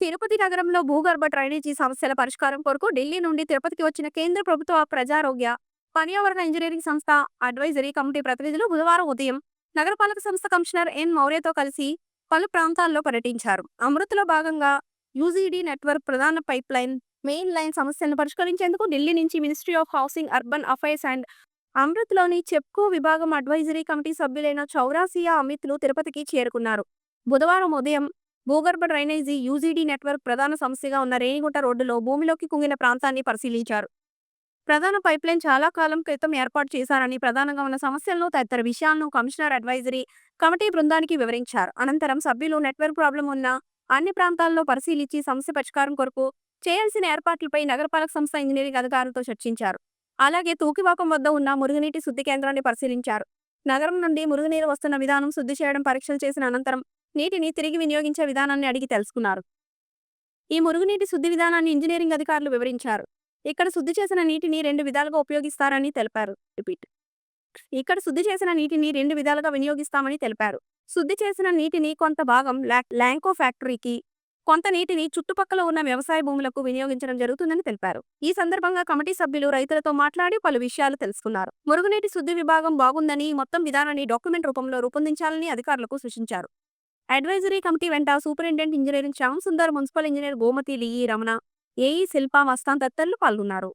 తిరుపతి నగరంలో భూగర్భ డ్రైనేజీ సమస్యల పరిష్కారం కొరకు ఢిల్లీ నుండి తిరుపతికి వచ్చిన కేంద్ర ప్రభుత్వ ప్రజారోగ్య పర్యావరణ ఇంజనీరింగ్ సంస్థ అడ్వైజరీ కమిటీ ప్రతినిధులు బుధవారం ఉదయం నగరపాలక సంస్థ కమిషనర్ ఎన్ మౌర్యతో కలిసి పలు ప్రాంతాల్లో పర్యటించారు. అమృత్లో భాగంగా యూజీడీ నెట్వర్క్ ప్రధాన పైప్ లైన్ మెయిన్ లైన్ సమస్యలను పరిష్కరించేందుకు ఢిల్లీ నుంచి ministry of housing, urban affairs and అమృత్లోని చెప్కో విభాగం అడ్వైజరీ కమిటీ సభ్యులైన చౌరాసియా అమిత్లు తిరుపతికి చేరుకున్నారు. బుధవారం ఉదయం భూగర్భ డ్రైనేజీ యూజీడీ నెట్వర్క్ ప్రధాన సమస్యగా ఉన్న రేణిగుంట రోడ్డులో భూమిలోకి కుంగిన ప్రాంతాన్ని పరిశీలించారు. ప్రధాన పైప్లైన్ చాలా కాలం క్రితం ఏర్పాటు చేశారని, ప్రధానంగా ఉన్న సమస్యలను తదితర విషయాలను కమిషనర్ అడ్వైజరీ కమిటీ బృందానికి వివరించారు. అనంతరం సభ్యులు నెట్వర్క్ ప్రాబ్లం ఉన్న అన్ని ప్రాంతాల్లో పరిశీలించి సమస్య పరిష్కారం కొరకు చేయాల్సిన ఏర్పాట్లపై నగరపాలక సంస్థ ఇంజనీరింగ్ అధికారులతో చర్చించారు. అలాగే తూకివాకం వద్ద ఉన్న మురుగునీటి శుద్ధి కేంద్రాన్ని పరిశీలించారు. నగరం నుండి మురుగునీరు వస్తున్న విధానం, శుద్ధి చేయడం పరీక్షలు చేసిన అనంతరం నీటిని తిరిగి వినియోగించే విధానాన్ని అడిగి తెలుసుకున్నారు. ఈ మురుగునీటి శుద్ధి విధానాన్ని ఇంజనీరింగ్ అధికారులు వివరించారు. ఇక్కడ శుద్ధి చేసిన నీటిని 2 విధాలుగా ఉపయోగిస్తారని తెలిపారు. ఇక్కడ శుద్ధి చేసిన నీటిని 2 విధాలుగా వినియోగిస్తామని తెలిపారు. శుద్ధి చేసిన నీటిని కొంత భాగం ల్యాంకో ఫ్యాక్టరీకి, కొంత నీటిని చుట్టుపక్కల ఉన్న వ్యవసాయ భూములకు వినియోగించడం జరుగుతుందని తెలిపారు. ఈ సందర్భంగా కమిటీ సభ్యులు రైతులతో మాట్లాడి పలు విషయాలు తెలుసుకున్నారు. మురుగునీటి శుద్ధి విభాగం బాగుందని, మొత్తం విధానాన్ని డాక్యుమెంట్ రూపంలో రూపొందించాలని అధికారులకు సూచించారు. అడ్వైజరీ కమిటీ వెంట superintendent engineering Shyam Sundar, municipal engineer Gomathi లియి రమణ, ఏఈ శిల్పా మస్తాన్ తదితరులు పాల్గొన్నారు.